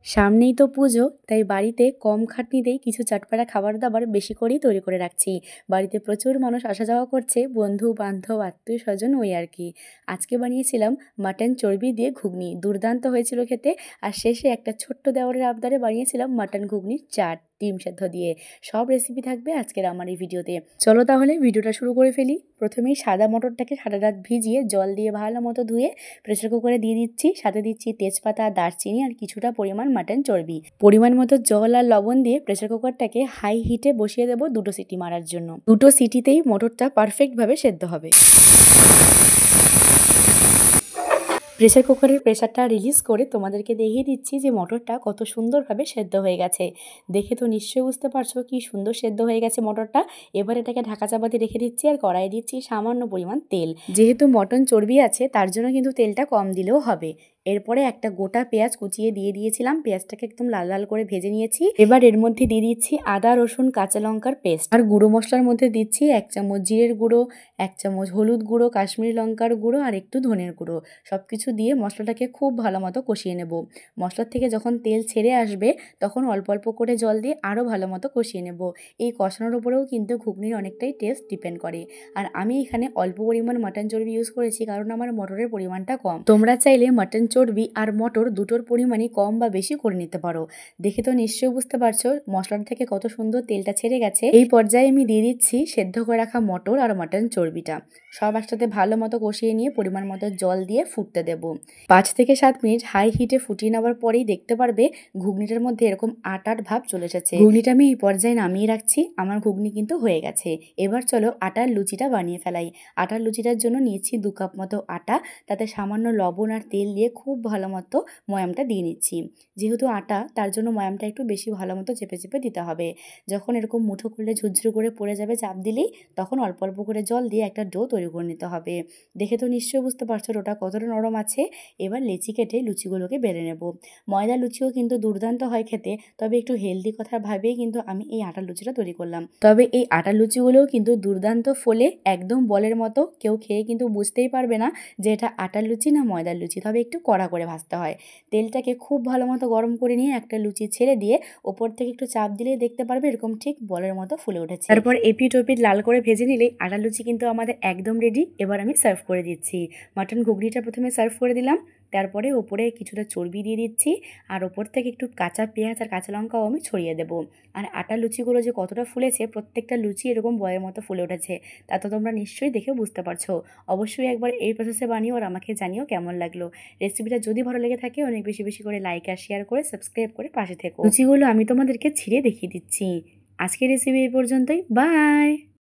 সামনেই তো পুজো, তাই বাড়িতে কম খাটনিতেই কিছু চটপটা খাবার দাবার বেশি করেই তৈরি করে রাখছি। বাড়িতে প্রচুর মানুষ আসা যাওয়া করছে, বন্ধু বান্ধব আত্মীয় স্বজন ওই আর কি। আজকে বানিয়েছিলাম মাটন চর্বি দিয়ে ঘুগনি, দুর্দান্ত হয়েছিল খেতে। আর শেষে একটা ছোট্ট দেওরের আবদারে বানিয়েছিলাম মাটন ঘুগনির চাট ডিম সেদ্ধ দিয়ে। সব রেসিপি থাকবে আজকের আমার এই ভিডিওতে। চলো তাহলে ভিডিওটা শুরু করে ফেলি। প্রথমেই সাদা মটরটাকে সারা রাত ভিজিয়ে জল দিয়ে ভালো মতো ধুয়ে প্রেসার কুকারে দিয়ে দিচ্ছি। সাথে দিচ্ছি তেজপাতা, দারচিনি আর কিছুটা পরিমাণ মাটন চর্বি। পরিমাণ মতো জল আর লবণ দিয়ে প্রেসার কুকারটাকে হাই হিটে বসিয়ে দেবো 2টো সিটি মারার জন্য। 2টো সিটিতেই মটরটা পারফেক্টভাবে সেদ্ধ হবে। প্রেসার কুকারের প্রেসারটা রিলিজ করে তোমাদেরকে দেখিয়ে দিচ্ছি যে মটরটা কত সুন্দরভাবে সেদ্ধ হয়ে গেছে। দেখে তো নিশ্চয়ই বুঝতে পারছো কি সুন্দর সেদ্ধ হয়ে গেছে মটরটা। এবার এটাকে ঢাকা চাপা দিয়ে রেখে দিচ্ছি আর কড়াইয়ে দিচ্ছি সামান্য পরিমাণ তেল। যেহেতু মটন চর্বি আছে তার জন্য কিন্তু তেলটা কম দিলেও হবে। এরপরে একটা গোটা পেঁয়াজ কুচিয়ে দিয়ে দিয়েছিলাম, পেঁয়াজটাকে একদম লাল লাল করে ভেজে নিয়েছি। এবার এর মধ্যে দিয়ে দিচ্ছি আদা রসুন কাঁচা লঙ্কার পেস্ট। আর গুঁড়ো মশলার মধ্যে দিচ্ছি 1 চামচ জিরের গুঁড়ো, 1 চামচ হলুদ গুঁড়ো, কাশ্মীরি লঙ্কার গুঁড়ো আর একটু ধনের গুঁড়ো। সব কিছু দিয়ে মশলাটাকে খুব ভালো মতো কষিয়ে নেব। মশলার থেকে যখন তেল ছেড়ে আসবে তখন অল্প অল্প করে জল দিয়ে আরও ভালো মতো কষিয়ে নেব। এই কষানোর উপরেও কিন্তু ঘুগনির অনেকটাই টেস্ট ডিপেন্ড করে। আর আমি এখানে অল্প পরিমাণ মাটন চর্বি ইউজ করেছি কারণ আমার মটরের পরিমাণটা কম। তোমরা চাইলে মাটন চর্বি আর মটর দুটোর পরিমাণই কম বা বেশি করে নিতে পারো। দেখে তো নিশ্চয়ই বুঝতে পারছো মশলার থেকে কত সুন্দর তেলটা ছেড়ে গেছে। এই পর্যায়ে আমি দিয়ে দিচ্ছি সেদ্ধ করে রাখা মটর আর মাটন চর্বিটা। সব একসাথে ভালো মতো কষিয়ে নিয়ে পরিমাণ মতো জল দিয়ে ফুটতে দেব। 5 থেকে 7 মিনিট হাই হিটে ফুটিয়ে নেওয়ার পরেই দেখতে পারবে ঘুগনিটার মধ্যে এরকম আটার ভাব চলে এসেছে। ঘুগনিটা আমি এই পর্যায়ে নামিয়ে রাখছি। আমার ঘুগনি কিন্তু হয়ে গেছে। এবার চলো আটার লুচিটা বানিয়ে ফেলাই। আটার লুচিটার জন্য নিয়েছি 2 কাপ মতো আটা, তাতে সামান্য লবণ আর তেল দিয়ে খুব ভালো মতো ময়ামটা দিয়ে নিচ্ছি। যেহেতু আটা তার জন্য ময়ামটা একটু বেশি ভালো মতো চেপে চেপে দিতে হবে। যখন এরকম মুঠো করলে ঝুরঝুরো করে পড়ে যাবে চাপ দিলেই, তখন অল্প অল্প করে জল দিয়ে একটা ডো তৈরি করে নিতে হবে। দেখে তো নিশ্চয়ই বুঝতে পারছো ডোটা কতটা নরম আছে। এবার লেচি কেটে লুচিগুলোকে বেলে নেব। ময়দা লুচিও কিন্তু দুর্দান্ত হয় খেতে, তবে একটু হেলদি কথা ভাবেই কিন্তু আমি এই আটার লুচিটা তৈরি করলাম। তবে এই আটার লুচিগুলোও কিন্তু দুর্দান্ত ফোলে, একদম বলের মতো। কেউ খেয়ে কিন্তু বুঝতেই পারবে না যে এটা আটার লুচি না ময়দার লুচি। তবে একটু কড়া করে ভাজতে হয়। তেলটাকে খুব ভালো মতো গরম করে নিয়ে একটা লুচি ছেড়ে দিয়ে ওপর থেকে একটু চাপ দিলেই দেখতে পারবে এরকম ঠিক বলের মতো ফুলে উঠেছে। তারপর এপিট ওপিট লাল করে ভেজে নিলেই আটার লুচি কিন্তু আমাদের একদম রেডি। এবার আমি সার্ভ করে দিচ্ছি। মাটন ঘুগনিটা প্রথমে সার্ভ করে দিলাম, তারপরে ওপরে কিছুটা চর্বি দিয়ে দিচ্ছি আর ওপর থেকে একটু কাঁচা পেঁয়াজ আর কাঁচা লঙ্কাও আমি ছড়িয়ে দেবো। আর আটার লুচিগুলো যে কতটা ফুলেছে, প্রত্যেকটা লুচি এরকম বয়ের মতো ফুলে উঠেছে, তা তো তোমরা নিশ্চয়ই দেখে বুঝতে পারছো। অবশ্যই একবার এই প্রসেসে বানিও আর আমাকে জানিও কেমন লাগলো। রেসিপিটা যদি ভালো লেগে থাকে অনেক বেশি বেশি করে লাইক আর শেয়ার করে সাবস্ক্রাইব করে পাশে থেকো। লুচিগুলো আমি তোমাদেরকে ছিঁড়ে দেখিয়ে দিচ্ছি। আজকের রেসিপি এই পর্যন্তই। বাই।